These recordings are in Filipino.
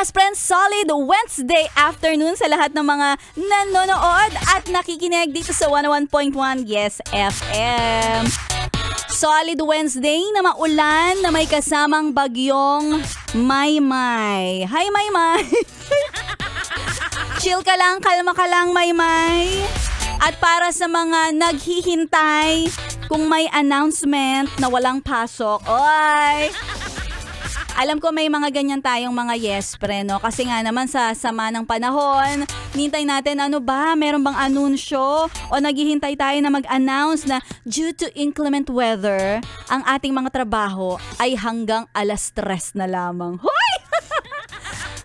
Yes, friends, solid Wednesday afternoon sa lahat ng mga nanonood at nakikinig dito sa 101.1 Yes FM. Solid Wednesday na maulan na may kasamang bagyong Maymay. Hi, Maymay! Chill ka lang, kalma ka lang, Maymay. At para sa mga naghihintay kung may announcement na walang pasok, oy! Alam ko may mga ganyan tayong mga yes pre, no? Kasi nga naman sa sama ng panahon, nintay natin ano ba, meron bang anunsyo? O naghihintay tayo na mag-announce na due to inclement weather, ang ating mga trabaho ay hanggang 3:00 na lamang. Hoy!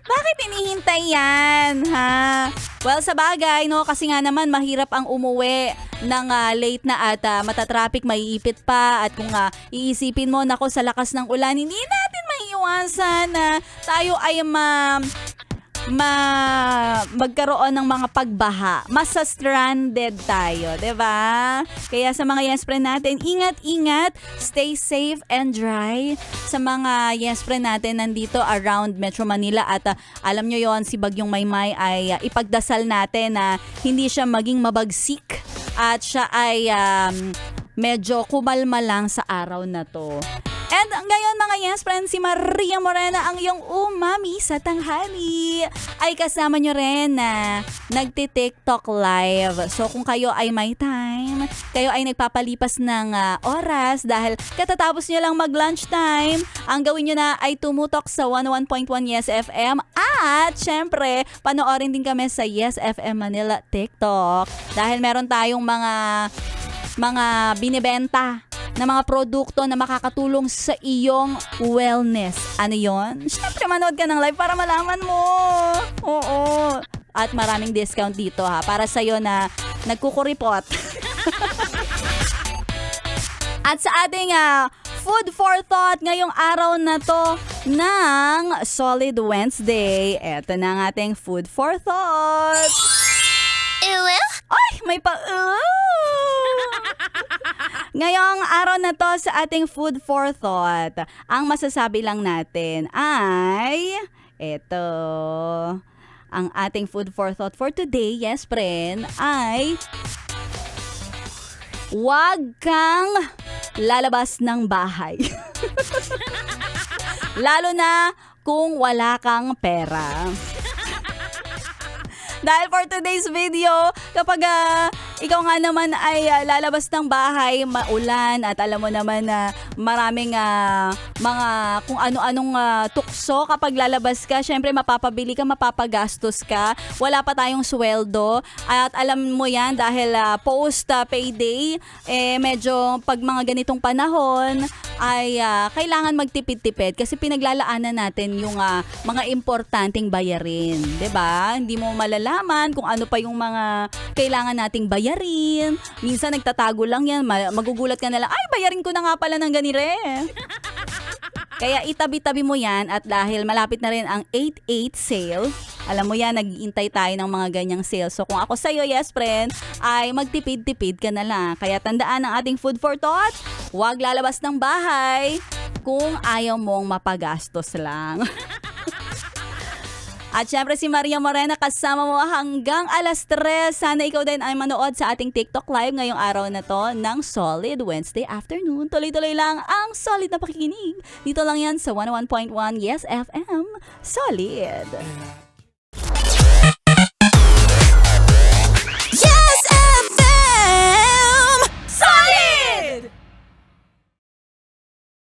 Bakit hinihintay yan, ha? Well, sa bagay, no? Kasi nga naman mahirap ang umuwi ng late na at matatraffic, maiipit pa. At kung iisipin mo, nako sa lakas ng ulan, hindi natin maiiwasan na tayo ay magkaroon ng mga pagbaha. Masa-stranded tayo, 'di ba? Kaya sa mga yes friend natin, ingat-ingat, stay safe and dry. Sa mga yes friend natin nandito around Metro Manila at alam nyo yon, si Bagyong Maymay ay ipagdasal natin na hindi siya maging mabagsik at siya ay medyo kumalma lang sa araw na to. And ngayon mga yes friends, si Maria Morena ang iyong umami sa tanghali. Ay kasama nyo rin na nagti-TikTok live. So kung kayo ay may time, kayo ay nagpapalipas ng oras dahil katatapos nyo lang mag-lunch time, ang gawin nyo na ay tumutok sa 101.1 Yes FM at syempre panoorin din kami sa Yes FM Manila TikTok dahil meron tayong mga binibenta na mga produkto na makakatulong sa iyong wellness. Ano yon? Siyempre, manood ka ng live para malaman mo. Oo. At maraming discount dito ha, para sa'yo na nagkukuripot. At sa ating food for thought ngayong araw na to ng Solid Wednesday, eto na ang ating food for thought. Ewe? Ay, may ngayong araw na to sa ating food for thought, ang masasabi lang natin ay eto. Ang ating food for thought for today, yes friend, ay huwag kang lalabas ng bahay. Lalo na kung wala kang pera. Dahil for today's video, kapag ikaw nga naman ay lalabas ng bahay, maulan at alam mo naman na maraming mga kung ano-anong tukso kapag lalabas ka, syempre mapapabili ka, mapapagastos ka, wala pa tayong sweldo at alam mo yan dahil post payday, medyo pag mga ganitong panahon ay kailangan magtipid-tipid kasi pinaglalaanan natin yung mga importanteng bayarin, 'di ba? Hindi mo malalaman kung ano pa yung mga kailangan nating bayarin. Minsan nagtatago lang yan, magugulat ka na lang, ay bayarin ko na nga pala ng ganire. Kaya itabi-tabi mo yan at dahil malapit na rin ang 8/8 sale, alam mo yan, nag-iintay tayo ng mga ganyang sale. So kung ako sa'yo, yes friend, ay magtipid-tipid ka na lang. Kaya tandaan ang ating food for thought, huwag lalabas ng bahay kung ayaw mong mapagastos lang. At syempre si Maria Morena kasama mo hanggang 3:00. Sana ikaw din ay manood sa ating TikTok live ngayong araw na to ng Solid Wednesday afternoon. Tuloy-tuloy lang ang solid na pakikinig. Dito lang yan sa 101.1 Yes FM. Solid!